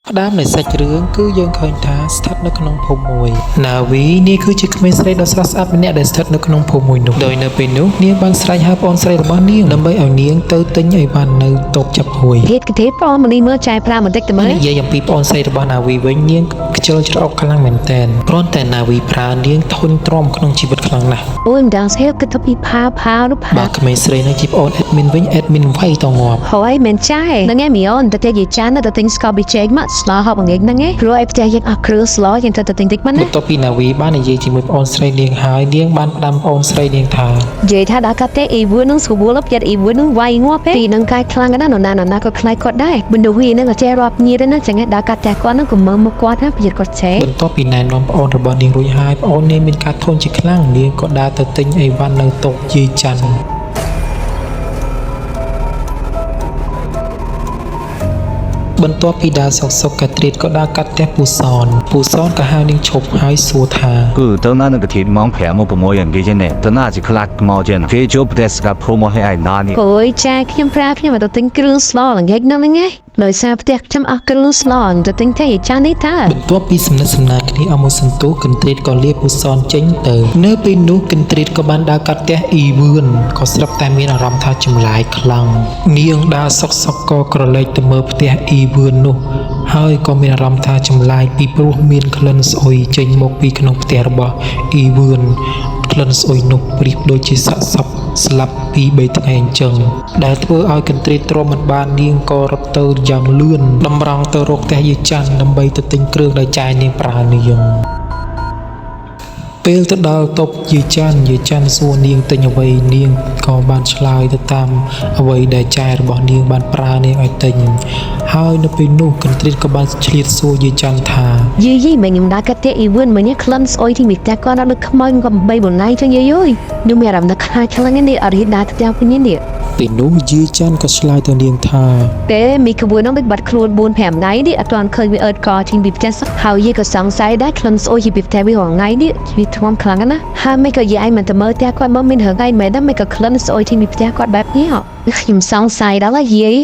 ផ្ដើមនៃសាច់រឿងគឺយើងឃើញថាស្ថិតនៅក្នុងភូមិមួយណាវីនេះគឺជាក្មេងស្រីដ៏ស្រស់ស្អាតម្នាក់ដែលស្ថិតនៅក្នុងភូមិមួយនោះដោយនៅពេលនោះនាងបានស្រែកហៅប្អូនស្រីរបស់នាងដើម្បីឲ្យនាងទៅទិញអីវ៉ាន់នៅតូបចាប់ហួយហេតុទេប្អូនម្នេះមើលចាយប្រាបន្តិចទៅមើលនិយាយអំពីប្អូនស្រីរបស់ណាវីវិញនាងខ្ជិលច្រអូសខ្លាំងមែនទែនគ្រាន់តែណាវីប្រើនាងធន់ទ្រាំក្នុងជីវិតខ្លាំងណាស់អូយមិនដឹងស្ហេតុគិតទៅពីផានោះផាបាទក្មេងស្រីនឹងជាប្អូនអេដមីនវិញអេដមីនវាយតងាប់ហើយមិនចាយនឹងឯងមីអូនតែនិយាយចានទៅទិញស្ករប៊ីចេកមកស្លោហប់ងឯងហ្នឹងឯងព្រោះឯផ្ទះយើងអត់គ្រឿងស្លោយើងទៅទិញតិចមកណាបន្ទាប់ពីណាវីបាននិយាយជាមួយប្អូនស្រីនាងហើយនាងបានផ្ដាំប្អូនស្រីនាងថានិយាយថាដល់កាត់ទេអ៊ីវឿនឹងស្រួលប់ចិត្តអ៊ីវឿនឹងវាយងាប់ពីនឹងកាយខ្លាំងណាស់ណាក៏ខ្លាចគាត់ដែរបណ្ឌូវីនឹងក៏ចេះរាប់ញៀរណាចឹងដល់កាត់តែគាត់នឹងក៏មើលមកគាត់ណាប្រយ័ត្នគាត់ចេះបន្ទាប់ពីណែនាំប្អូនរបស់នាងរួចហើយប្អូននាងមានការធន់ជាខ្លាំងនាងក៏ដើរទៅទិញអីវ៉ាន់នៅតុយាយច័ន្ទបន្ទាប់ពីដើរសុកកាត្រៀតក៏ដើរកាត់ផ្ទះពូសនក៏ហៅនាងឈប់ហើយសួរថាគឺទៅណានឹងទីម៉ងប្រាំមកប្រមូលយ៉ាងគេចេះទៅណាជាខ្លាចមកចេះគេជួបប្រទេសកាប្រមូលឲ្យឯណានេះអូយចាខ្ញុំទៅទិញគ្រឿងស្លល្ងាចហ្នឹងឯងដោយសារផ្ទះខ្ញុំអស់គ្រឿងស្លទៅទិញតែចានេះតាបន្ទាប់ពីសំណិទ្ធសំណាលគ្នាអស់មួយសន្ទុះកន្ទ្រីតក៏លាពូសនចេញទៅនៅពេលនោះកន្ទ្រីតក៏បានដើរកាត់ផ្ទះអ៊ីវឿនក៏ស្រាប់តែមានអារម្មណ៍ថាចម្លែកខ្លាំងនាងដើរសុកក៏ក្រឡេកទៅមើលផ្ទះអ៊ីវឿននោះហើយក៏មានអារម្មណ៍ថាចម្លែកពីព្រោះមានក្លិនស្អុយចេញមកពីក្នុងផ្ទះរបស់អ៊ីវឿនក្លិនស្អុយនោះប្រៀបដូចជាសាកសពស្លាប់ពី3ថ្ងៃអញ្ចឹងដែលធ្វើឲ្យកន្ទ្រីតទ្រាំមិនបាននាងក៏រត់ទៅយ៉ាងលឿនតម្រង់ទៅរកផ្ទះយាយច័ន្ទដើម្បីទៅទិញគ្រឿងដែលចាយនាងប្រើនាងពេលទៅដល់តូបយាយច័ន្ទសួរនាងទិញអ្វីនាងក៏បានឆ្លើយទៅតាមអ្វីដែលចាយរបស់នាងបានប្រើនាងឲ្យទិញហើយនៅពេលនោះកន្ទ្រីតក៏បានឆ្លៀតសួរយាយច័ន្ទថាយាយមិនខ្ញុំដើរកាត់ផ្ទះអ៊ីវឿនមិញក្លិនស្អុយទីមីផ្ទះគាត់ដល់ដូចខ្មោចក៏បីបណៃចឹងយាយអើយខ្ញុំមានអារម្មណ៍ថាខ្លាចខ្លាំងនេះអរិយដើរទៅផ្ទះវិញនេះពេលនោះយាយច័ន្ទក៏ឆ្លើយទៅនាងថាតែមីក្បួននោះដូចបាត់ខ្លួន4 5ថ្ងៃនេះអត់ទាន់ឃើញវាអើតកជីងពីផ្ទះសោះហើយយាយក៏សង្ស័យដែរក្លិនស្អុយពីផ្ទះវារងថ្ងៃនេះវាធ្ងន់ខ្លាំងណាស់ហើយមិនក៏យាយមិនទៅមើលផ្ទះគាត់មើលមានរឿងថ្ងៃមែនដែរមិនក៏ក្លិនស្អុយទីពីផ្ទះគាត់បែបនេះខ្ញុំសង្ស័យដល់យាយ